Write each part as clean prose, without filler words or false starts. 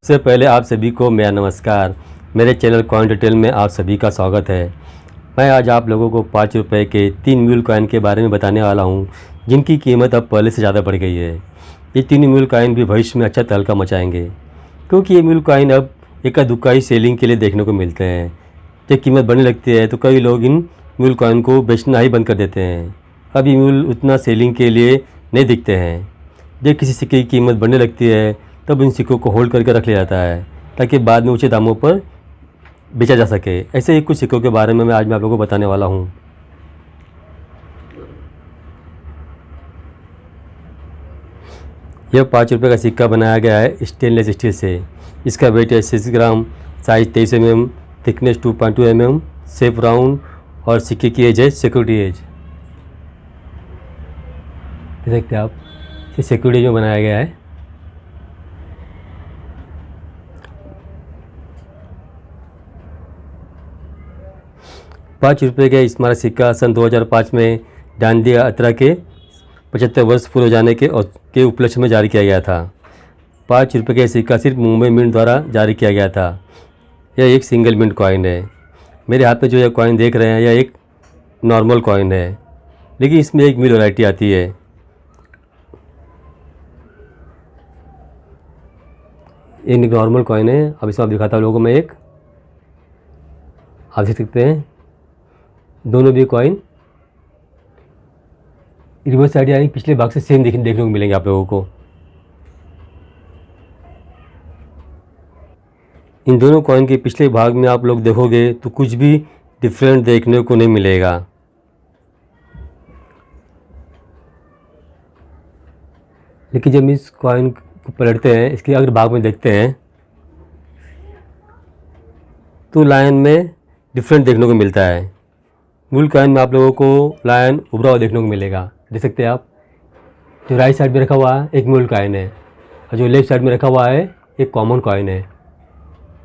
सबसे पहले आप सभी को मेरा नमस्कार। मेरे चैनल कॉइन डिटेल में आप सभी का स्वागत है। मैं आज आप लोगों को 5 रुपए के 3 म्यूल कॉइन के बारे में बताने वाला हूं, जिनकी कीमत अब पहले से ज़्यादा बढ़ गई है। ये 3 म्यूल कॉइन भी भविष्य में अच्छा तहलका मचाएंगे, क्योंकि ये म्यूल कॉइन अब इक्का दुक्का ही सेलिंग के लिए देखने को मिलते हैं। जब कीमत बढ़ने लगती है तो कई लोग इन म्यूल कॉइन को बेचना ही बंद कर देते हैं। अब ये म्यूल उतना सेलिंग के लिए नहीं दिखते हैं। जब किसी सिक्के की कीमत बढ़ने लगती है तब इन सिक्कों को होल्ड करके रख लिया जाता है, ताकि बाद में ऊंचे दामों पर बेचा जा सके। ऐसे ही कुछ सिक्कों के बारे में आज मैं आप लोगों को बताने वाला हूँ। यह 5 रुपये का सिक्का बनाया गया है स्टेनलेस स्टील से। इसका वेट है 6 gram, size 23 mm, thickness 2.2 mm, shape round और सिक्के की एज है सिक्योरिटी एज। देख सकते हैं आप, इसे सिक्योरिटी एज में बनाया गया है। ₹5 का स्मारक सिक्का सन 2005 में डांडी यात्रा के 75 वर्ष पूरे हो जाने के उपलक्ष्य में जारी किया गया था। ₹5 का सिक्का सिर्फ मुंबई मिंट द्वारा जारी किया गया था। यह एक सिंगल मिंट कॉइन है। मेरे हाथ में जो यह कॉइन देख रहे हैं यह एक नॉर्मल कॉइन है, लेकिन इसमें एक मिल वैरायटी आती है। ये एक नॉर्मल कॉइन है। अब इसमें आप दिखाता हूँ लोगों में एक, आप देख सकते हैं दोनों भी कॉइन रिवर्स साइड यानी पिछले भाग से सेम देखने को मिलेंगे आप लोगों को। इन दोनों कॉइन के पिछले भाग में आप लोग देखोगे तो कुछ भी डिफरेंट देखने को नहीं मिलेगा। लेकिन जब इस कॉइन को पलटते हैं, इसके अगर भाग में देखते हैं तो लाइन में डिफरेंट देखने को मिलता है। मूल कॉइन में आप लोगों को लायन उभरा हुआ देखने को मिलेगा। देख सकते हैं आप, जो राइट साइड में रखा हुआ है एक मूल कॉइन है और जो लेफ्ट साइड में रखा हुआ है एक कॉमन कॉइन है।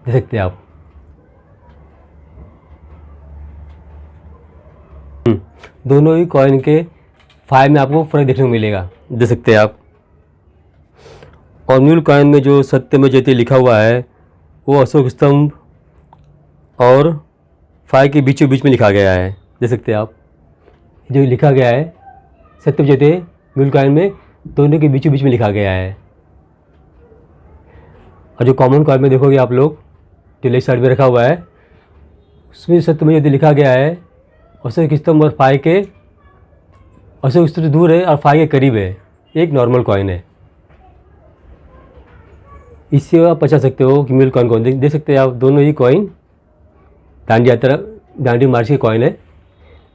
देख सकते हैं आप। दोनों ही कॉइन के फाइव में आपको फर्क देखने को मिलेगा। देख सकते हैं आप। और मूल कॉइन में जो सत्यमेव जयते लिखा हुआ है वो अशोक स्तंभ और फाइव के बीचों बीच में लिखा गया है। देख सकते हैं आप, जो लिखा गया है सत्यमेव जयते म्यूल कॉइन में दोनों के बीचों बीच में लिखा गया है। और जो कॉमन कॉइन में देखोगे आप लोग, जो लेफ्ट साइड में रखा हुआ है उसमें सत्यमेव जयते लिखा गया है। अशोक स्तंभ और फाइव के, अशोक स्तंभ दूर है और फाइव के करीब है। एक नॉर्मल कॉइन है। इससे आप बचा सकते हो कि म्यूल कॉइन को देख सकते हैं आप। दोनों ही कॉइन डांडी यात्रा डांडी मार्च के कॉइन है,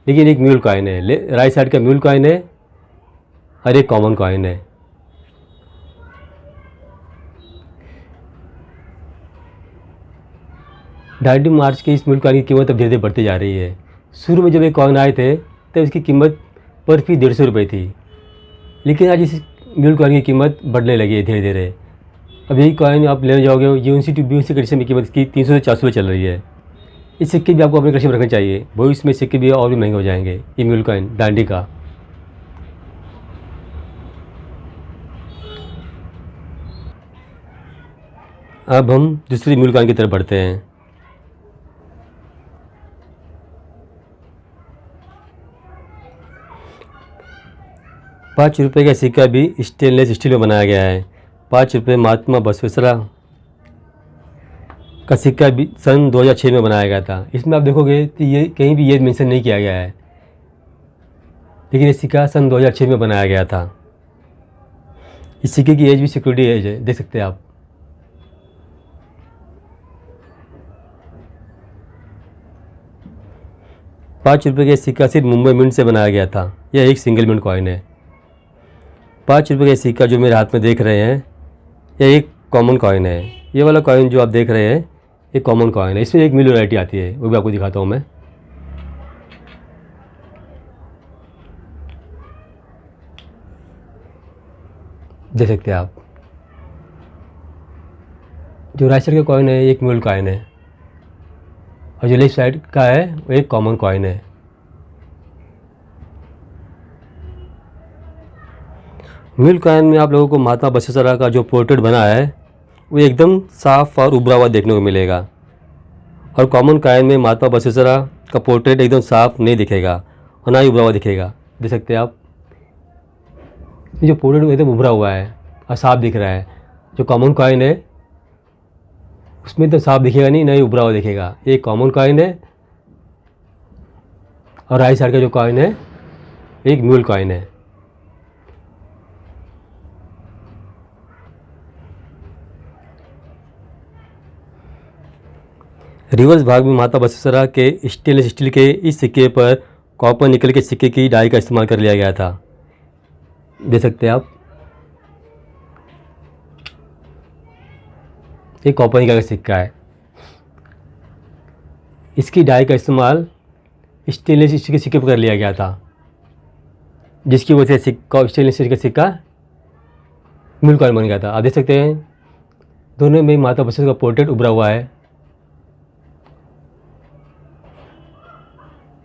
लेकिन एक म्यूल कॉइन है। राइट साइड का म्यूल कॉइन है और एक कॉमन कॉइन है। डांडी मार्च के इस म्यूल कॉइन की कीमत अब धीरे धीरे बढ़ती जा रही है। शुरू में जब ये कॉइन आए थे तब इसकी कीमत पर पीस 150 रुपये थी, लेकिन आज इस म्यूल कॉइन की कीमत बढ़ने लगी है धीरे धीरे। अब यही कॉइन आप लेने जाओगे यूएनसी टू बीएनसी कंडीशन में कीमत इसकी 300 से 400 चल रही है। इस सिक्के भी आपको अपने कलेक्शन में रखना चाहिए। भविष्य में सिक्के भी और भी महंगे हो जाएंगे। ये म्यूल कॉइन डांडी का। अब हम दूसरी म्यूल कॉइन की तरफ बढ़ते हैं। ₹5 का सिक्का भी स्टेनलेस स्टील में बनाया गया है। ₹5 महात्मा बसवेश्वरा का सिक्का भी सन 2006 में बनाया गया था। इसमें आप देखोगे तो ये कहीं भी ये मेंशन नहीं किया गया है, लेकिन ये सिक्का सन 2006 में बनाया गया था। इस सिक्के की एज भी सिक्योरिटी एज है। देख सकते हैं आप। ₹5 का सिक्का सिर्फ मुंबई मिंट से बनाया गया था। यह एक सिंगल मिंट कॉइन है। ₹5 का सिक्का जो मेरे हाथ में देख रहे हैं यह एक कॉमन कॉइन है। ये वाला कॉइन जो आप देख रहे हैं ये कॉमन कॉइन है। इसमें एक मिल वैरायटी आती है, वो भी आपको दिखाता हूँ मैं। देख सकते हैं आप, जो राइट साइड का कॉइन है एक म्यूल कॉइन है और जो लेफ्ट साइड का है वो एक कॉमन कॉइन है। म्यूल कॉइन में आप लोगों को महात्मा बसवेश्वरा का जो पोर्ट्रेट बना है वो एकदम साफ और उभरा हुआ देखने को मिलेगा। और कॉमन कॉइन में महात्मा बसवेश्वरा का पोर्ट्रेट एकदम साफ नहीं दिखेगा और ना ही उभरा हुआ दिखेगा। देख सकते हैं आप, ये जो पोर्ट्रेट एकदम उभरा हुआ है और साफ दिख रहा है। जो कॉमन कॉइन है उसमें तो साफ दिखेगा नहीं, ना ही उभरा हुआ दिखेगा। एक कॉमन कॉइन है और राइट साइड का जो कॉइन है एक म्यूल कॉइन है। रिवर्स भाग में माता बसवेश्वरा के स्टेनलेस स्टील के इस सिक्के पर कॉपर निकल के सिक्के की डाई का इस्तेमाल कर लिया गया था। देख सकते हैं आप, ये कॉपर निकल का सिक्का है। इसकी डाई का इस्तेमाल स्टेनलेस स्टील के सिक्के पर कर लिया गया था, जिसकी वजह से स्टेनलेस स्टील का सिक्का म्यूल कॉइन बन गया था। आप देख सकते हैं दोनों में माता बसवेश्वरा का पोर्ट्रेट उभरा हुआ है।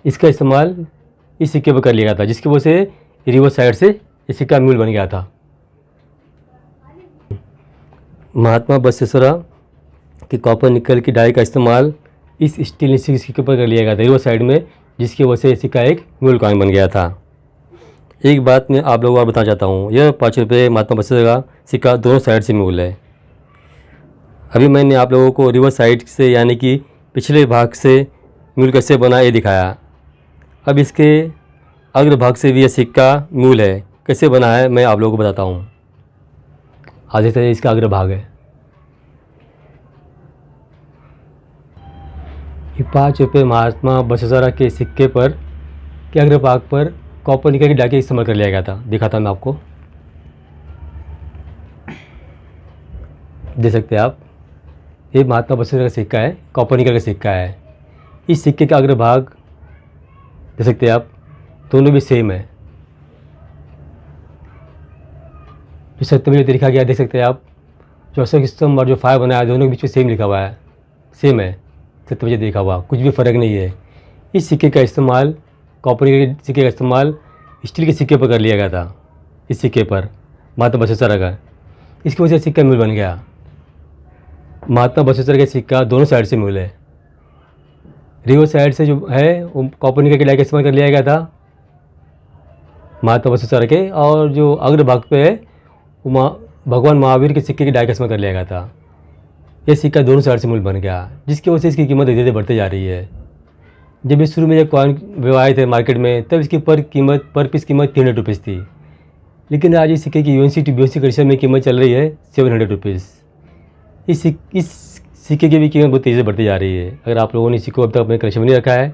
इसका इस्तेमाल इस सिक्के पर कर लिया गया था, जिसकी वजह से रिवर्स साइड से इस सिक्का म्यूल बन गया था। महात्मा बसवेश्वरा के कॉपर निकल की डाई का इस्तेमाल इस स्टेनलेस स्टील सिक्के पर कर लिया गया था रिवर्स साइड में, जिसकी वजह से सिक्का एक म्यूल कॉइन बन गया था। एक बात मैं आप लोगों को बताना चाहता हूँ, यह 5 रुपये महात्मा बसवेश्वरा का सिक्का दोनों साइड से म्यूल है। अभी मैंने आप लोगों को रिवर्स साइड से यानी कि पिछले भाग से म्यूल कैसे बना ये दिखाया। अब इसके अग्र भाग से भी यह सिक्का म्यूल है, कैसे बना है मैं आप लोगों को बताता हूँ। आज देखते हैं इसका अग्र भाग है। ये 5 रुपये महात्मा बसवेश्वरा के सिक्के पर के अग्र भाग पर कॉपर निकल की डाई का इस्तेमाल कर लिया गया था। दिखाता मैं आपको, देख सकते हैं आप, ये महात्मा बसवेश्वरा का सिक्का है, कॉपर निकल का सिक्का है। इस सिक्के का अग्र भाग देख सकते हैं आप, दोनों भी सेम है। जो सत्य में लिखा गया देख सकते हैं आप, जो अशोक स्तंभ और जो फायर बनाया दोनों के बीच में सेम लिखा हुआ है, सेम है सत्य में देखा हुआ, कुछ भी फ़र्क नहीं है। इस सिक्के का इस्तेमाल, कॉपर के सिक्के का इस्तेमाल स्टील के सिक्के पर कर लिया गया था। इस सिक्के पर महात्मा बसवेश्वरा का, इसकी वजह से सिक्का म्यूल बन गया। महात्मा बसवेश्वरा का सिक्का दोनों साइड से म्यूल है। रिवर्स साइड से जो है वो कॉपर निकल की डाई का इस्तेमाल कर लिया गया था महात्मा बसवेश्वरा के, और जो अग्र भाग पे है वो भगवान महावीर के सिक्के की डाई का इस्तेमाल कर लिया गया था। ये सिक्का दोनों साइड से मूल बन गया, जिसकी वजह से इसकी कीमत धीरे धीरे बढ़ती जा रही है। जब इस शुरू में जब कॉइन विवाहित थे मार्केट में, तब इसकी पर पीस कीमत 300 रुपीज़ थी, लेकिन आज इस सिक्के की यूएनसी कंडीशन में कीमत चल रही है 700 रुपीज़। इस सिक्के की भी कीमत बहुत तेज़ी से बढ़ती जा रही है। अगर आप लोगों ने सिक्के को अब तक अपने कलेक्शन में नहीं रखा है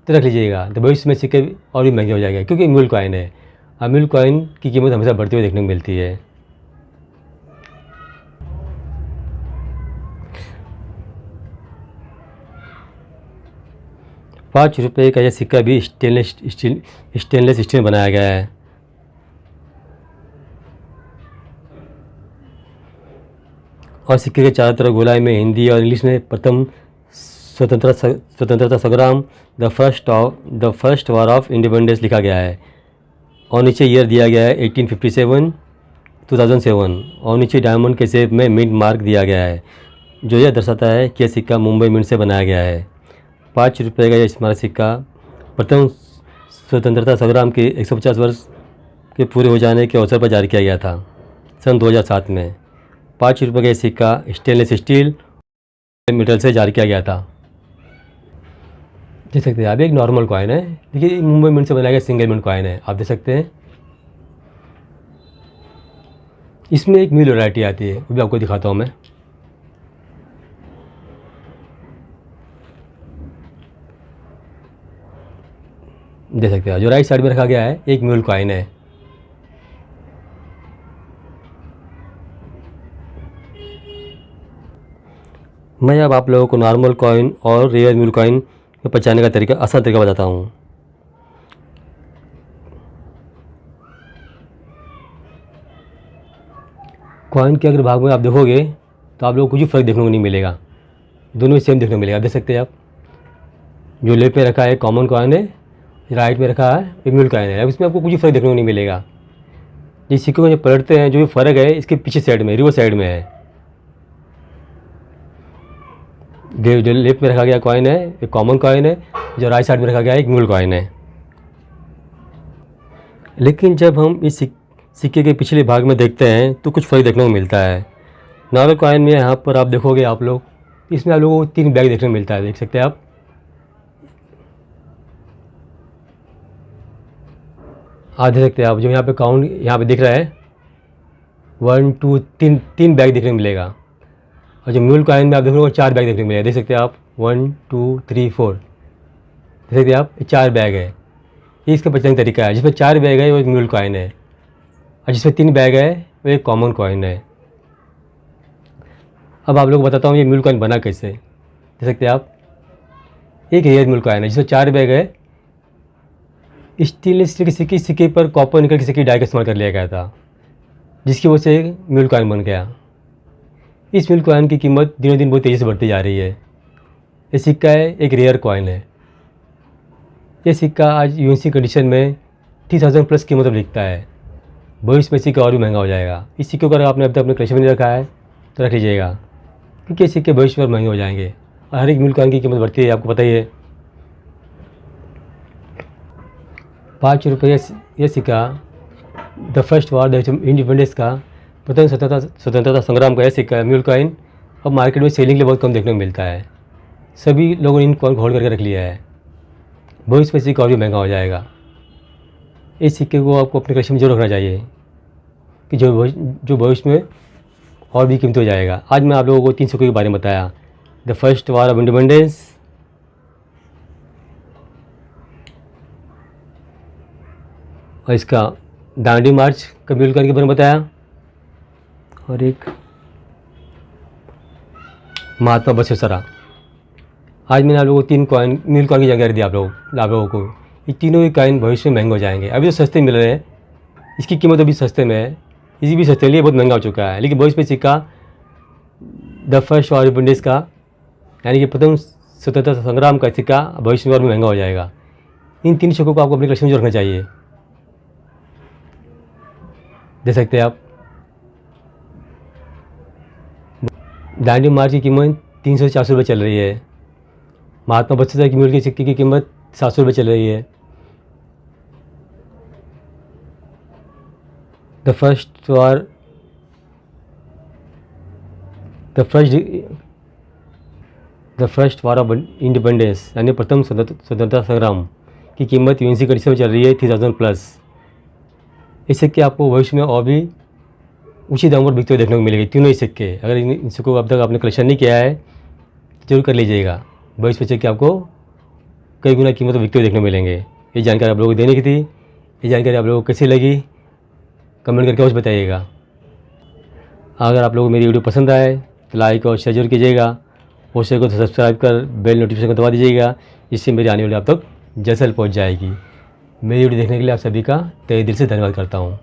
तो रख लीजिएगा, तो भविष्य में सिक्के और भी महंगे हो जाएगा, क्योंकि म्यूल कॉइन है और म्यूल कॉइन की कीमत हमेशा बढ़ती हुई देखने को मिलती है। ₹5 का यह सिक्का भी स्टेनलेस स्टील बनाया गया है। और सिक्के के चारों तरफ गोलाई में हिंदी और इंग्लिश में प्रथम स्वतंत्रता संग्राम the first war of independence लिखा गया है, और नीचे ईयर दिया गया है 1857 2007, और नीचे डायमंड के शेप में मिंट मार्क दिया गया है, जो यह दर्शाता है कि यह सिक्का मुंबई मिंट से बनाया गया है। ₹5 का यह स्मारक सिक्का प्रथम स्वतंत्रता संग्राम के 150 वर्ष के पूरे हो जाने के अवसर पर जारी किया गया था सन 2007 में। ₹5 का यह सिक्का स्टेनलेस स्टील मेटल से जारी किया गया था। देख सकते हैं आप, एक नॉर्मल कॉइन है, देखिए मुंबई मिंट से बनाया गया सिंगल मिंट कॉइन है, आप देख सकते हैं। इसमें एक मिल वैरायटी आती है, वो भी आपको दिखाता हूँ मैं। देख सकते हैं जो राइट साइड में रखा गया है एक म्यूल कॉइन है। मैं अब आप लोगों को नॉर्मल कॉइन और रेयर म्यूल कॉइन को पहचानने का तरीका, आसान तरीका बताता हूँ। कॉइन के अगर भाग में आप देखोगे तो आप लोगों को कुछ भी फर्क देखने को नहीं मिलेगा, दोनों सेम देखने को मिलेगा। देख सकते हैं आप, जो लेफ्ट में रखा है कॉमन कॉइन है, राइट में रखा है एक म्यूल कॉइन है। अब इसमें आपको कुछ भी फर्क देखने को नहीं मिलेगा। जिस सिक्के को जब पलटते हैं जो भी फ़र्क है इसके पीछे साइड में, रिवर्स साइड में है। जो लेफ्ट में रखा गया कॉइन है एक कॉमन कॉइन है, जो राइट साइड में रखा गया एक म्यूल कॉइन है। लेकिन जब हम इस सिक्के के पिछले भाग में देखते हैं तो कुछ फ़र्क देखने को मिलता है। नॉर्मल कॉइन में यहाँ पर आप देखोगे आप लोग, इसमें आप लोगों को 3 बैग देखने को मिलता है, देख सकते हैं आप। देख सकते हैं आप, जो यहाँ पे काउंट यहाँ पे दिख रहा है 1 2 3 बैग देखने को मिलेगा। और जो म्यूल कॉइन में आप देखोगे 4 बैग देखने को मिलेगा, देख सकते हैं आप 1 2 3 4, देख सकते हैं आप, ये 4 बैग है। ये इसका पहचान का तरीका है। जिसमें 4 बैग है वो एक म्यूल कॉइन है, और जिसमें 3 बैग है वो एक कॉमन कॉइन है। अब आप लोग को बताता हूँ ये म्यूल कॉइन बना कैसे। देख सकते हैं आप, एक रेयर म्यूल कॉइन है जिसमें 4 बैग है। स्टेनलेस स्टील के सिक्के पर कॉपर निकल के सिक्के डाई का इस्तेमाल कर लिया गया था, जिसकी वजह से म्यूल कॉइन बन गया। इस म्यूल कॉइन की कीमत दिनों दिन बहुत तेज़ी से बढ़ती जा रही है। ये सिक्का है एक रेयर कॉइन है। ये सिक्का आज यूएनसी कंडीशन में 30,000 प्लस कीमत पर बिकता है। भविष्य में सिक्का और भी महंगा हो जाएगा। इस सिक्के को अगर आपने अब तक अपने कलेक्शन में नहीं रखा है तो रख लीजिएगा, क्योंकि ये सिक्के भविष्य में महंगे हो जाएंगे और हर एक म्यूल कॉइन की कीमत बढ़ती है, आपको पता ही है। 5 रुपये ये सिक्का the first war the independence का प्रथम स्वतंत्रता संग्राम का यह सिक्का म्यूल कॉइन अब मार्केट में सेलिंग के लिए बहुत कम देखने को मिलता है। सभी लोगों ने इन कॉइन को होल्ड करके रख लिया है। भविष्य में सिक्का और भी महंगा हो जाएगा। इस सिक्के को आपको अपने कलेक्शन में जरूर रखना चाहिए कि जो भविष्य में और भी कीमती हो जाएगा। आज मैं आप लोगों को 3 सिक्कों के बारे में बताया। The first war of independence, और इसका दांडी मार्च का म्यूल कॉइन के बारे में बताया, और एक महात्मा बसवेश्वरा। आज मैंने आप लोगों को 3 कॉइन म्यूल कॉइन की जानकारी दी आप लोगों को। ये तीनों ही कॉइन भविष्य में महंगे हो जाएंगे। अभी तो सस्ते मिल रहे हैं, इसकी कीमत अभी सस्ते में है, इसी भी सस्ते लिए बहुत महंगा हो चुका है। लेकिन भविष्य में सिक्का the first war of independence का यानी कि प्रथम स्वतंत्रता संग्राम का सिक्का भविष्य में और भी महंगा हो जाएगा। इन 3 सिक्कों को आपको अपने कलेक्शन में रखना चाहिए। देख सकते हैं आप, दांडी मार्च की कीमत 300 से 400 रुपये चल रही है। महात्मा बसवेश्वरा की म्यूल के सिक्के की कीमत 700 रुपये चल रही है। The first war of independence यानी प्रथम स्वतंत्रता संग्राम की कीमत यूएनसी कंडीशन में चल रही है 30,000 प्लस। इस सिक्के आपको भविष्य में और भी ऊंची दाम पर बिकते हुए देखने को मिलेगी। तीनों ही सिक्के, अगर इन सिक्कों को अब तक आपने कलेक्शन नहीं किया है जरूर कर लीजिएगा। भविष्य में सिक्के आपको कई गुना कीमत पर बिकते हुए देखने को मिलेंगे। ये जानकारी आप लोगों को देने की थी। ये जानकारी आप लोगों को कैसी लगी कमेंट करके अवश्य बताइएगा। अगर आप लोगों को मेरी वीडियो पसंद आए तो लाइक और शेयर जरूर कीजिएगा। और शेयर को सब्सक्राइब कर बेल नोटिफिकेशन को दबा दीजिएगा, जिससे मेरी आने वाली आप तक जल्द पहुँच जाएगी। मेरी वीडियो देखने के लिए आप सभी का तहे दिल से धन्यवाद करता हूँ।